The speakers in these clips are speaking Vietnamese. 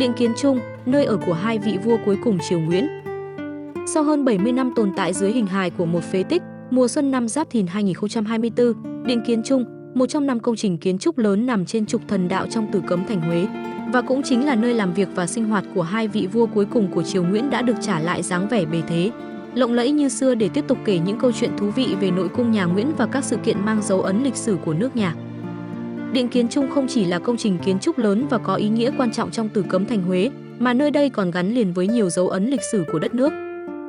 Điện Kiến Trung, nơi ở của hai vị vua cuối cùng triều Nguyễn. Sau hơn 70 năm tồn tại dưới hình hài của một phế tích, mùa xuân năm Giáp Thìn 2024, Điện Kiến Trung, một trong 5 công trình kiến trúc lớn nằm trên trục thần đạo trong Tử Cấm thành Huế, và cũng chính là nơi làm việc và sinh hoạt của hai vị vua cuối cùng của triều Nguyễn đã được trả lại dáng vẻ bề thế, lộng lẫy như xưa để tiếp tục kể những câu chuyện thú vị về nội cung nhà Nguyễn và các sự kiện mang dấu ấn lịch sử của nước nhà. Điện Kiến Trung không chỉ là công trình kiến trúc lớn và có ý nghĩa quan trọng trong Tử Cấm thành Huế, mà nơi đây còn gắn liền với nhiều dấu ấn lịch sử của đất nước.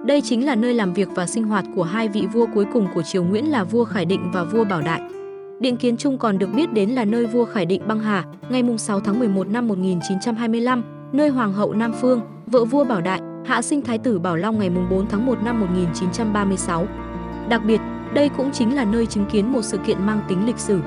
Đây chính là nơi làm việc và sinh hoạt của hai vị vua cuối cùng của triều Nguyễn là vua Khải Định và vua Bảo Đại. Điện Kiến Trung còn được biết đến là nơi vua Khải Định băng hà ngày 6 tháng 11 năm 1925, nơi Hoàng hậu Nam Phương, vợ vua Bảo Đại, hạ sinh Thái tử Bảo Long ngày 4 tháng 1 năm 1936. Đặc biệt, đây cũng chính là nơi chứng kiến một sự kiện mang tính lịch sử.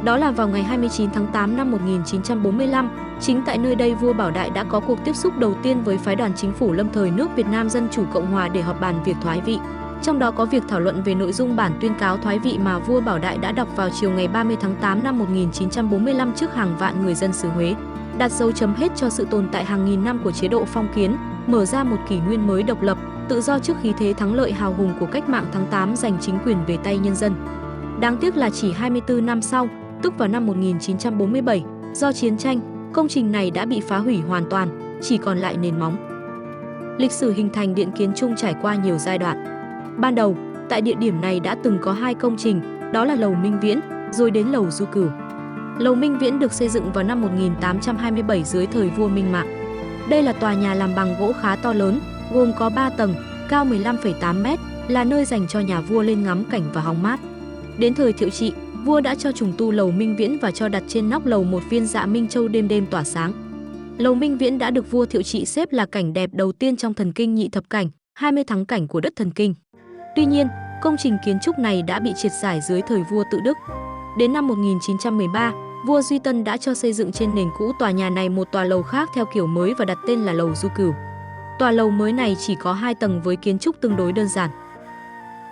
Đó là vào ngày 29 tháng 8 năm 1945, chính tại nơi đây vua Bảo Đại đã có cuộc tiếp xúc đầu tiên với phái đoàn chính phủ lâm thời nước Việt Nam Dân chủ Cộng hòa để họp bàn việc thoái vị. Trong đó có việc thảo luận về nội dung bản tuyên cáo thoái vị mà vua Bảo Đại đã đọc vào chiều ngày 30 tháng 8 năm 1945 trước hàng vạn người dân xứ Huế, đặt dấu chấm hết cho sự tồn tại hàng nghìn năm của chế độ phong kiến, mở ra một kỷ nguyên mới độc lập, tự do trước khí thế thắng lợi hào hùng của cách mạng tháng 8 giành chính quyền về tay nhân dân. Đáng tiếc là chỉ 24 năm sau, tức vào năm 1947, do chiến tranh, công trình này đã bị phá hủy hoàn toàn, chỉ còn lại nền móng. Lịch sử hình thành Điện Kiến Trung trải qua nhiều giai đoạn. Ban đầu, tại địa điểm này đã từng có 2 công trình, đó là Lầu Minh Viễn, rồi đến Lầu Du Cửu. Lầu Minh Viễn được xây dựng vào năm 1827 dưới thời vua Minh Mạng. Đây là tòa nhà làm bằng gỗ khá to lớn, gồm có 3 tầng, cao 15,8 m, là nơi dành cho nhà vua lên ngắm cảnh và hóng mát. Đến thời Thiệu Trị, vua đã cho trùng tu Lầu Minh Viễn và cho đặt trên nóc lầu một viên dạ Minh Châu đêm đêm tỏa sáng. Lầu Minh Viễn đã được vua Thiệu Trị xếp là cảnh đẹp đầu tiên trong Thần Kinh Nhị Thập Cảnh, 20 thắng cảnh của đất Thần Kinh. Tuy nhiên, công trình kiến trúc này đã bị triệt giải dưới thời vua Tự Đức. Đến năm 1913, vua Duy Tân đã cho xây dựng trên nền cũ tòa nhà này một tòa lầu khác theo kiểu mới và đặt tên là Lầu Du Cửu. Tòa lầu mới này chỉ có 2 tầng với kiến trúc tương đối đơn giản.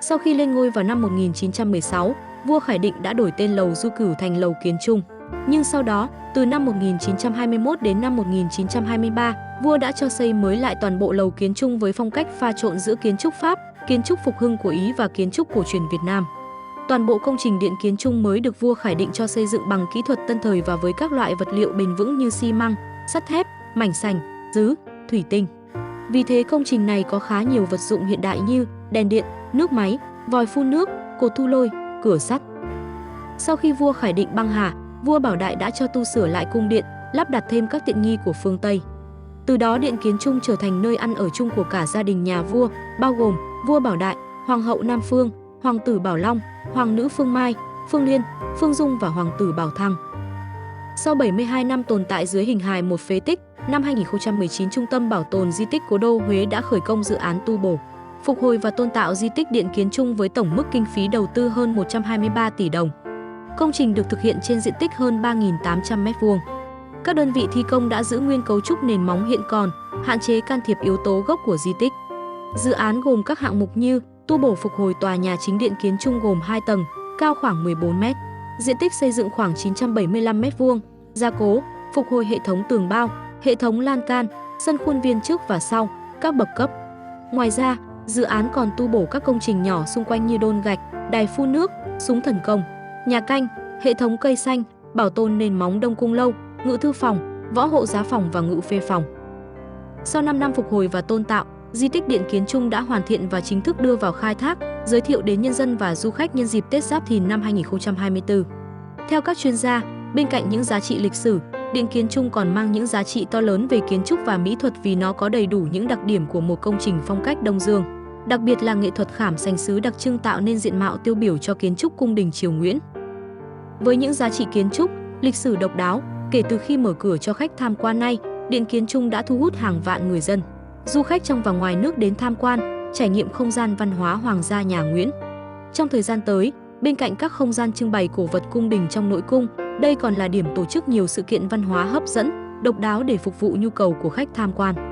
Sau khi lên ngôi vào năm 1916, vua Khải Định đã đổi tên Lầu Du Cửu thành Lầu Kiến Trung. Nhưng sau đó, từ năm 1921 đến năm 1923, vua đã cho xây mới lại toàn bộ Lầu Kiến Trung với phong cách pha trộn giữa kiến trúc Pháp, kiến trúc phục hưng của Ý và kiến trúc cổ truyền Việt Nam. Toàn bộ công trình Điện Kiến Trung mới được vua Khải Định cho xây dựng bằng kỹ thuật tân thời và với các loại vật liệu bền vững như xi măng, sắt thép, mảnh sành, sứ, thủy tinh. Vì thế công trình này có khá nhiều vật dụng hiện đại như đèn điện, nước máy, vòi phun nước, cột thu lôi, cửa sắt. Sau khi vua Khải Định băng hà, vua Bảo Đại đã cho tu sửa lại cung điện, lắp đặt thêm các tiện nghi của phương Tây. Từ đó Điện Kiến Trung trở thành nơi ăn ở chung của cả gia đình nhà vua, bao gồm vua Bảo Đại, hoàng hậu Nam Phương, hoàng tử Bảo Long, hoàng nữ Phương Mai, Phương Liên, Phương Dung và hoàng tử Bảo Thăng. Sau 72 năm tồn tại dưới hình hài một phế tích, năm 2019 Trung tâm Bảo tồn Di tích Cố đô Huế đã khởi công dự án tu bổ, phục hồi và tôn tạo di tích Điện Kiến Trung với tổng mức kinh phí đầu tư hơn 123 tỷ đồng. Công trình được thực hiện trên diện tích hơn 3.800 m². Các đơn vị thi công đã giữ nguyên cấu trúc nền móng hiện còn, hạn chế can thiệp yếu tố gốc của di tích. Dự án gồm các hạng mục như tu bổ phục hồi tòa nhà chính Điện Kiến Trung gồm 2 tầng, cao khoảng 14 m, diện tích xây dựng khoảng 975 m², gia cố, phục hồi hệ thống tường bao, hệ thống lan can, sân khuôn viên trước và sau, các bậc cấp. Ngoài ra, dự án còn tu bổ các công trình nhỏ xung quanh như đôn gạch, đài phun nước, súng thần công, nhà canh, hệ thống cây xanh, bảo tồn nền móng Đông Cung lâu, ngự thư phòng, võ hộ giá phòng và ngự phê phòng. Sau 5 năm phục hồi và tôn tạo, di tích Điện Kiến Trung đã hoàn thiện và chính thức đưa vào khai thác, giới thiệu đến nhân dân và du khách nhân dịp Tết Giáp Thìn năm 2024. Theo các chuyên gia, bên cạnh những giá trị lịch sử, Điện Kiến Trung còn mang những giá trị to lớn về kiến trúc và mỹ thuật vì nó có đầy đủ những đặc điểm của một công trình phong cách Đông Dương. Đặc biệt là nghệ thuật khảm sành sứ đặc trưng tạo nên diện mạo tiêu biểu cho kiến trúc cung đình triều Nguyễn. Với những giá trị kiến trúc, lịch sử độc đáo, kể từ khi mở cửa cho khách tham quan nay, Điện Kiến Trung đã thu hút hàng vạn người dân, du khách trong và ngoài nước đến tham quan, trải nghiệm không gian văn hóa hoàng gia nhà Nguyễn. Trong thời gian tới, bên cạnh các không gian trưng bày cổ vật cung đình trong nội cung, đây còn là điểm tổ chức nhiều sự kiện văn hóa hấp dẫn, độc đáo để phục vụ nhu cầu của khách tham quan.